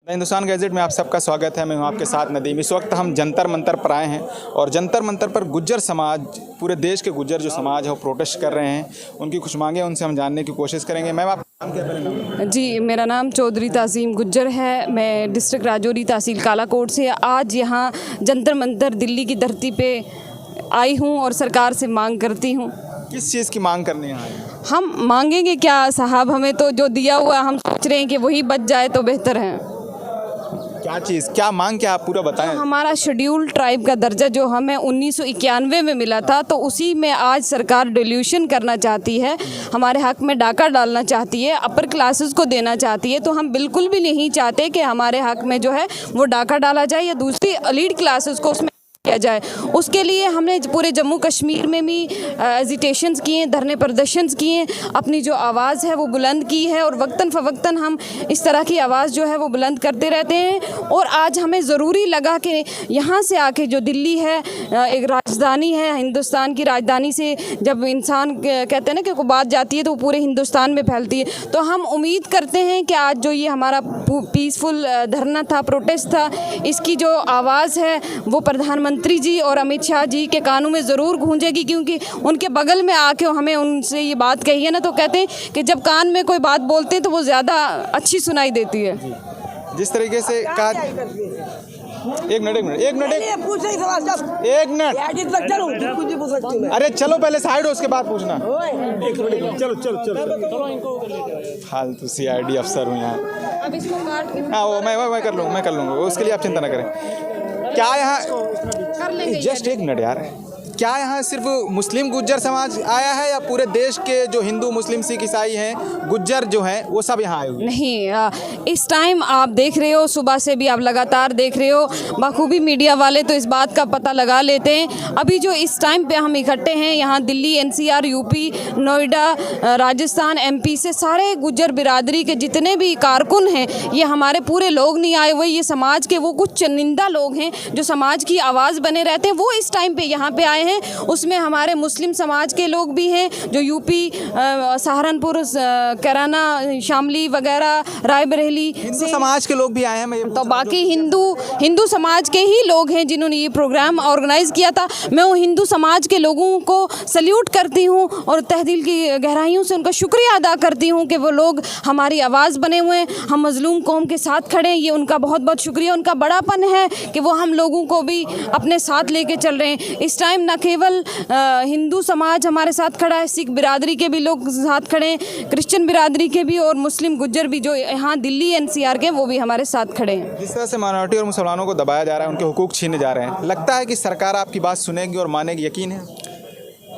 Hindustan gadget में आप सबका स्वागत है। मैं हूं आपके साथ नदीम। इस वक्त हम जंतर मंतर पर आए हैं और जंतर मंतर पर गुज्जर समाज, पूरे देश के गुज्जर जो समाज है वो प्रोटेस्ट कर रहे हैं। उनकी कुछ मांगे उनसे हम जानने की कोशिश करेंगे। मैम, आप नाम क्या है? जी, मेरा नाम चौधरी ताज़ीम गुज्जर है। मैं डिस्ट्रिक्ट राजौरी तहसील कालाकोट से आज यहाँ जंतर मंतर दिल्ली की धरती पे आई हूँ और सरकार से मांग करती हूँ। किस चीज़ की मांग करने यहाँ आए हैं? हम मांगेंगे क्या साहब, हमें तो जो दिया हुआ हम सोच रहे हैं कि वही बच जाए तो बेहतर है। क्या चीज़, क्या मांग, क्या आप पूरा बताएं। हमारा शेड्यूल ट्राइब का दर्जा जो हमें 1991 में मिला था, तो उसी में आज सरकार डिल्यूशन करना चाहती है, हमारे हक में डाका डालना चाहती है, अपर क्लासेस को देना चाहती है। तो हम बिल्कुल भी नहीं चाहते कि हमारे हक में जो है वो डाका डाला जाए या दूसरी एलीट क्लासेस को उसमें किया जाए। उसके लिए हमने पूरे जम्मू कश्मीर में भी एजिटेशंस किए, धरने प्रदर्शन किए, अपनी जो आवाज़ है वो बुलंद की है और वक्तन फ़वक्तन हम इस तरह की आवाज़ जो है वो बुलंद करते रहते हैं। और आज हमें ज़रूरी लगा कि यहाँ से आके जो दिल्ली है एक राजधानी है, हिंदुस्तान की राजधानी से जब इंसान कहते हैं ना कि कोई बात जाती है तो वो पूरे हिंदुस्तान में फैलती है। तो हम उम्मीद करते हैं कि आज जो ये हमारा पीसफुल धरना था, प्रोटेस्ट था, इसकी जो आवाज़ है वो प्रधानमंत्री जी और अमित शाह जी के कानों में ज़रूर गूंजेगी, क्योंकि उनके बगल में आके हमें उनसे ये बात कही है ना, तो कहते हैं कि जब कान में कोई बात बोलते हैं तो वो ज़्यादा अच्छी सुनाई देती है। जिस तरीके से कहा, एक मिनट अरे चलो पहले साइड हो, उसके बाद पूछना। फालतू CID अफसर हूँ यहाँ। अब इसको काट के हाँ, वो मैं कर लूँगा, उसके लिए आप चिंता ना करें। क्या यहाँ, जस्ट एक मिनट यार, क्या यहाँ सिर्फ मुस्लिम गुज्जर समाज आया है या पूरे देश के जो हिंदू, मुस्लिम, सिख, ईसाई हैं, गुज्जर जो हैं वो सब यहाँ आए हुए? नहीं, इस टाइम आप देख रहे हो, सुबह से भी आप लगातार देख रहे हो, बखूबी मीडिया वाले तो इस बात का पता लगा लेते हैं। अभी जो इस टाइम पे हम इकट्ठे हैं यहाँ Delhi, NCR, UP, Noida, Rajasthan, MP से सारे गुज्जर बिरादरी के जितने भी कारकुन हैं, ये हमारे पूरे लोग नहीं आए हुए। ये समाज के वो कुछ चुनिंदा लोग हैं जो समाज की आवाज़ बने रहते हैं, वो इस टाइम पे यहाँ पे आए हैं। उसमें हमारे मुस्लिम समाज के लोग भी हैं जो UP, सहारनपुर, कैराना, शामली वगैरह, रायबरेली हिंदू समाज के लोग भी आए हैं। तो बाकी हिंदू समाज के ही लोग हैं जिन्होंने ये प्रोग्राम ऑर्गेनाइज किया था। मैं वो हिंदू समाज के लोगों को सल्यूट करती हूँ और तहे दिल की गहराइयों से उनका शुक्रिया अदा करती हूँ कि वो लोग हमारी आवाज़ बने हुए हैं, हम मजलूम कौम के साथ खड़े हैं। ये उनका बहुत बहुत शुक्रिया, उनका बड़ापन है कि वो हम लोगों को भी अपने साथ लेके चल रहे हैं। इस टाइम न केवल हिंदू समाज हमारे साथ खड़ा है, सिख बिरादरी के भी लोग साथ खड़े हैं, क्रिश्चियन बिरादरी के भी और मुस्लिम गुज्जर भी जो यहाँ दिल्ली NCR के वो भी हमारे साथ खड़े हैं। जिस तरह से माइनॉरिटी और मुसलमानों को दबाया जा रहा है, उनके हुकूक छीने जा रहे हैं, लगता है कि सरकार आपकी बात सुनेगी और मानेगी, यकीन है?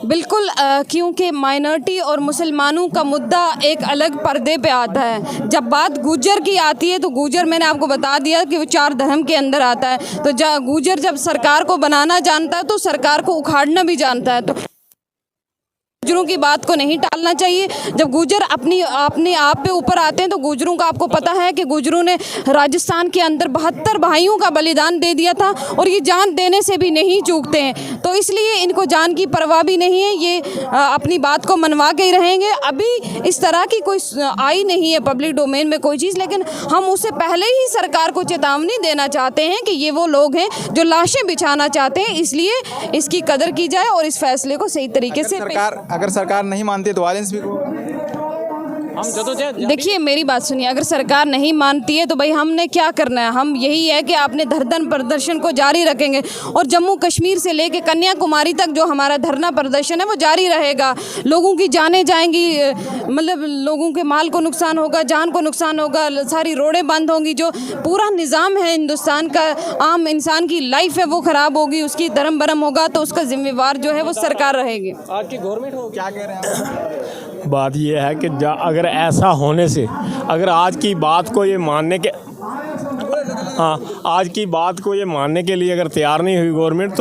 बिल्कुल, क्योंकि माइनॉरिटी और मुसलमानों का मुद्दा एक अलग पर्दे पे आता है। जब बात गुजर की आती है तो गुजर, मैंने आपको बता दिया कि वो 4 धर्म के अंदर आता है। तो गुजर जब सरकार को बनाना जानता है तो सरकार को उखाड़ना भी जानता है। तो गुजरों की बात को नहीं टालना चाहिए। जब गुजर अपने आप पे ऊपर आते हैं तो गुजरों का आपको पता है कि गुजरों ने राजस्थान के अंदर 72 भाइयों का बलिदान दे दिया था और ये जान देने से भी नहीं चूकते हैं। तो इसलिए इनको जान की परवाह भी नहीं है, ये अपनी बात को मनवा के ही रहेंगे। अभी इस तरह की कोई आई नहीं है पब्लिक डोमेन में कोई चीज़, लेकिन हम उससे पहले ही सरकार को चेतावनी देना चाहते हैं कि ये वो लोग हैं जो लाशें बिछाना चाहते हैं, इसलिए इसकी कदर की जाए और इस फैसले को सही तरीके से अगर सरकार नहीं मानती तो वायलेंस भी हो। देखिए मेरी बात सुनिए, अगर सरकार नहीं मानती है तो भाई हमने क्या करना है? हम यही है कि अपने धरना प्रदर्शन को जारी रखेंगे और जम्मू कश्मीर से लेके कन्याकुमारी तक जो हमारा धरना प्रदर्शन है वो जारी रहेगा। लोगों की जानें जाएंगी, मतलब लोगों के माल को नुकसान होगा, जान को नुकसान होगा, सारी रोडें बंद होंगी, जो पूरा निज़ाम है हिंदुस्तान का, आम इंसान की लाइफ है वो ख़राब होगी, उसकी धर्म भरम होगा, तो उसका जिम्मेवार जो है वो सरकार रहेगी। आज की गवर्नमेंट हो, क्या कह रहे हैं? बात ये है कि अगर ऐसा होने से, अगर आज की बात को ये मानने के आज की बात को ये मानने के लिए अगर तैयार नहीं हुई गवर्नमेंट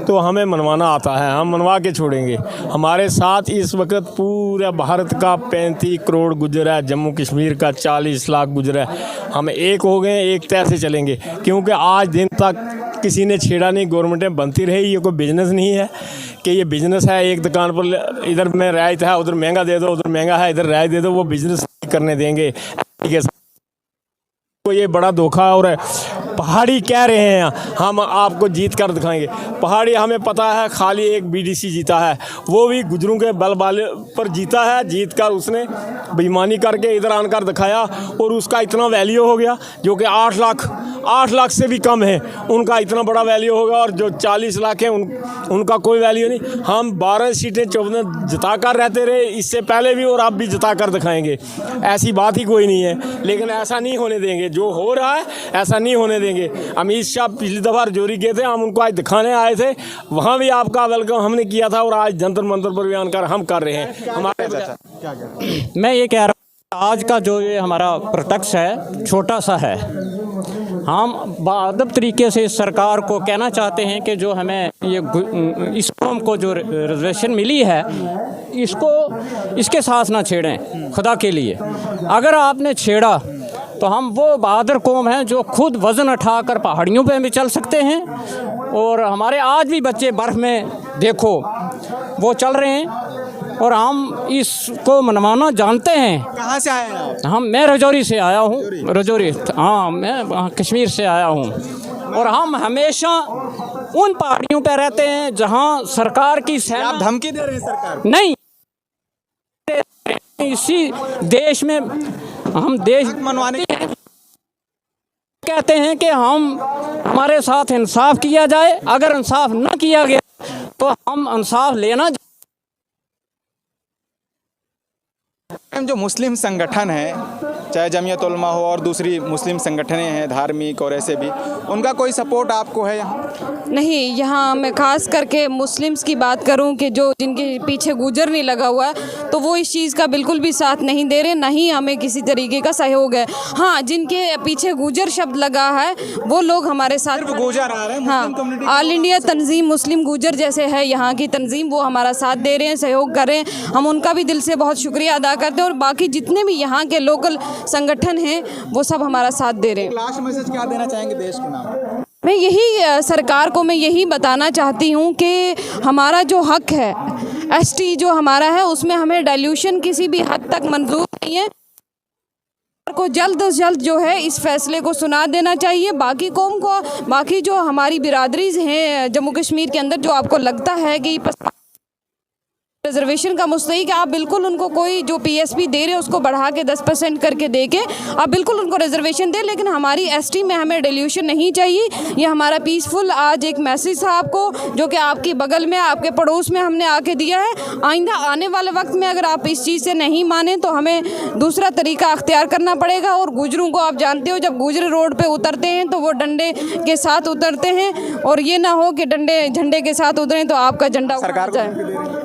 तो हमें मनवाना आता है, हम मनवा के छोड़ेंगे। हमारे साथ इस वक्त पूरा भारत का 35 करोड़ गुजर है, जम्मू कश्मीर का 40 लाख गुजर है। हम एक हो गए, एक तय से चलेंगे, क्योंकि आज दिन तक किसी ने छेड़ा नहीं, गवर्नमेंटें बनती रही। ये कोई बिजनेस नहीं है कि ये बिज़नेस है, एक दुकान पर इधर में रियायत है, उधर महंगा दे दो, उधर महंगा है, इधर रियायत दे दो, वो बिज़नेस करने देंगे। को ये बड़ा धोखा और है। पहाड़ी कह रहे हैं हम आपको जीत कर दिखाएंगे। पहाड़ी हमें पता है खाली एक बीडीसी जीता है, वो भी गुजरों के बल पर जीता है। जीत कर उसने बेईमानी करके इधर आकर दिखाया और उसका इतना वैल्यू हो गया जो कि 8 लाख से भी कम है, उनका इतना बड़ा वैल्यू होगा। और जो 40 लाख है उनका कोई वैल्यू नहीं। हम 12 सीटें 14 जिता कर रहते रहे इससे पहले भी, और अब भी जिता कर दिखाएंगे। ऐसी बात ही कोई नहीं है, लेकिन ऐसा नहीं होने देंगे। जो हो रहा है ऐसा नहीं होने देंगे। अमित शाह पिछली दफ़ा रजौरी गए थे, हम उनको आज दिखाने आए थे, वहाँ भी आपका वेलकम हमने किया था और आज जंतर मंतर पर बयान कर हम कर रहे हैं। हमारे मैं ये कह रहा हूँ आज का जो ये हमारा प्रत्यक्ष है छोटा सा है। हम बाअदब तरीके से सरकार को कहना चाहते हैं कि जो हमें ये इस कौम को जो रिजर्वेशन मिली है इसके साथ ना छेड़ें खुदा के लिए। अगर आपने छेड़ा तो हम वो बहादुर कौम हैं जो खुद वज़न उठाकर पहाड़ियों पे भी चल सकते हैं। और हमारे आज भी बच्चे बर्फ़ में देखो वो चल रहे हैं और हम इसको मनवाना जानते हैं। कहाँ से आए हैं आप? मैं रजौरी से आया हूँ। रजौरी, हाँ, मैं कश्मीर से आया हूँ। और हम हमेशा उन पहाड़ियों पे रहते हैं जहाँ सरकार की सेना। आप धमकी दे रहे हैं सरकार? नहीं, इसी देश में हम देश मनवाने कहते हैं कि हमारे साथ इंसाफ किया जाए। अगर इंसाफ न किया गया तो हम इंसाफ लेना। जो मुस्लिम संगठन है, चाहे जमीयत उलमा हो और दूसरी मुस्लिम संगठनें हैं धार्मिक और ऐसे भी, उनका कोई सपोर्ट आपको है यहाँ? नहीं, यहाँ मैं ख़ास करके मुस्लिम्स की बात करूँ कि जो जिनके पीछे गुजर नहीं लगा हुआ है तो वो इस चीज़ का बिल्कुल भी साथ नहीं दे रहे, ना ही हमें किसी तरीके का सहयोग है। हाँ, जिनके पीछे गुजर शब्द लगा है वो लोग हमारे साथ गुजर आ रहे हैं। हाँ, ऑल इंडिया तंजीम मुस्लिम गुजर जैसे है यहाँ की तंजीम, वो हमारा साथ दे रहे हैं, सहयोग कर रहे हैं। हम उनका भी दिल से बहुत शुक्रिया अदा करते हैं। और बाकी जितने भी यहाँ के लोकल संगठन हैं वो सब हमारा साथ दे रहे हैं। लास्ट मैसेज क्या देना चाहेंगे देश के नाम? मैं यही सरकार को मैं यही बताना चाहती हूँ कि हमारा जो हक है एसटी जो हमारा है उसमें हमें डाइल्यूशन किसी भी हद तक मंजूर नहीं है। को जल्द से जल्द जो है इस फैसले को सुना देना चाहिए। बाकी कौम को, बाकी जो हमारी बिरादरीज हैं जम्मू कश्मीर के अंदर, जो आपको लगता है कि रिजर्वेशन का मुस्तहिक है, आप बिल्कुल उनको कोई जो पीएसपी दे रहे हैं उसको बढ़ा के 10% करके दे के आप बिल्कुल उनको रिजर्वेशन दें, लेकिन हमारी एसटी में हमें डिल्यूशन नहीं चाहिए। ये हमारा पीसफुल आज एक मैसेज था आपको, जो कि आपके बगल में, आपके पड़ोस में हमने आके दिया है। आइंदा आने वाले वक्त में अगर आप इस चीज़ से नहीं माने तो हमें दूसरा तरीका अख्तियार करना पड़ेगा। और गुजरों को आप जानते हो, जब गुजर रोड पर उतरते हैं तो वो डंडे के साथ उतरते हैं, और ये ना हो कि झंडे के साथ उतरें तो आपका झंडा उड़ जाए।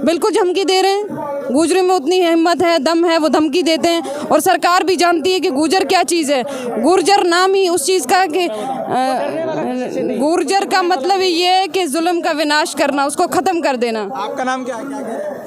बिल्कुल धमकी दे रहे हैं। गुजरों में उतनी हिम्मत है, दम है, वो धमकी देते हैं। और सरकार भी जानती है कि गुर्जर क्या चीज़ है। गुर्जर नाम ही उस चीज़ का कि गुर्जर का मतलब ये है कि जुल्म का विनाश करना, उसको ख़त्म कर देना। आपका नाम क्या है?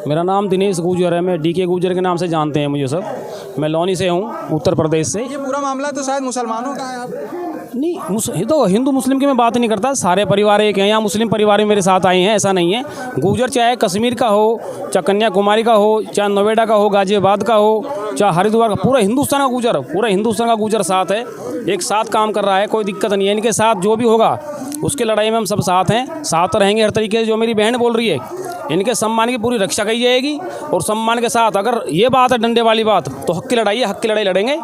मेरा नाम दिनेश गुर्जर है। मैं डीके गुर्जर के नाम से जानते हैं मुझे सब। मैं लौनी से हूँ, उत्तर प्रदेश से। ये पूरा मामला तो शायद मुसलमानों का है। नहीं, ये तो हिंदू मुस्लिम की मैं बात नहीं करता, सारे परिवार एक हैं। यहाँ मुस्लिम परिवार भी मेरे साथ आए हैं, ऐसा नहीं है। गुर्जर चाहे कश्मीर का हो, चाहे कन्याकुमारी का हो, चाहे नोएडा का हो, गाजियाबाद का हो, चाहे हरिद्वार का, पूरा हिंदुस्तान का गुर्जर साथ है, एक साथ काम कर रहा है। कोई दिक्कत नहीं है। इनके साथ जो भी होगा उसकी लड़ाई में हम सब साथ हैं, साथ रहेंगे हर तरीके से। जो मेरी बहन बोल रही है, इनके सम्मान की पूरी रक्षा की जाएगी और सम्मान के साथ। अगर ये बात है डंडे वाली बात, तो हक की लड़ाई है, हक की लड़ाई लड़ेंगे,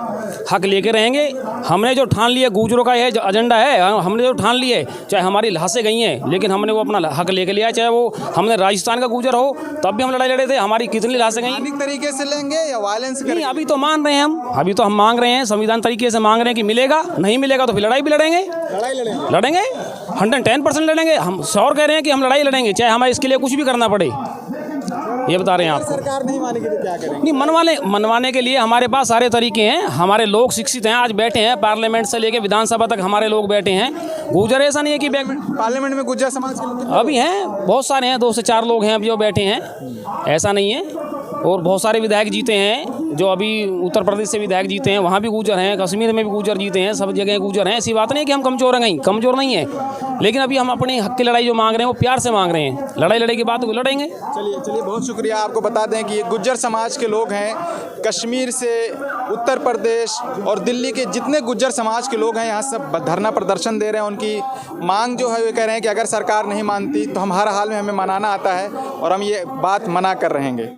हक लेके रहेंगे। हमने जो ठान लिया, गुजरों का यह एजेंडा है, हमने जो ठान लिए, चाहे हमारी लाशें गई हैं लेकिन हमने वो अपना हक लेके लिया। चाहे वो हमने राजस्थान का गुजर हो तब भी हम लड़ाई लड़े थे, हमारी कितनी लाशें गई। तरीके से लेंगे या वायलेंस? नहीं, अभी तो मान रहे हैं हम, अभी तो हम मांग रहे हैं, संविधान तरीके से मांग रहे हैं कि मिलेगा। नहीं मिलेगा तो फिर लड़ाई भी लड़ेंगे, 110% लड़ेंगे। हम श्योर कह रहे हैं कि हम लड़ाई लड़ेंगे, चाहे हमें इसके लिए कुछ भी करना पड़े। ये बता रहे हैं आपको। सरकार नहीं मानेगी तो क्या करेंगे? नहीं, मनवाने के लिए हमारे पास सारे तरीके हैं। हमारे लोग शिक्षित हैं, आज बैठे हैं, पार्लियामेंट से लेके विधानसभा तक हमारे लोग बैठे हैं। गुर्जर ऐसा नहीं है कि पार्लियामेंट में गुर्जर समाज के लोग अभी हैं, बहुत सारे हैं, 2 से 4 लोग हैं अभी जो बैठे हैं, ऐसा नहीं है। और बहुत सारे विधायक जीते हैं, जो अभी उत्तर प्रदेश से विधायक जीते हैं वहाँ भी गुर्जर हैं, कश्मीर में भी गुर्जर जीते हैं, सब जगह गुर्जर हैं। ऐसी बात नहीं है कि हम कमज़ोर हैं, कमज़ोर नहीं है, लेकिन अभी हम अपने हक की लड़ाई जो मांग रहे हैं वो प्यार से मांग रहे हैं। लड़ाई लड़ाई की बात को लड़ेंगे। चलिए बहुत शुक्रिया। आपको बता दें कि ये गुज्जर समाज के लोग हैं, कश्मीर से, उत्तर प्रदेश और दिल्ली के जितने गुज्जर समाज के लोग हैं यहाँ सब धरना प्रदर्शन दे रहे हैं। उनकी मांग जो है वे कह रहे हैं कि अगर सरकार नहीं मानती तो हम हर हाल में हमें मनाना आता है और हम ये बात मना कर रहेंगे।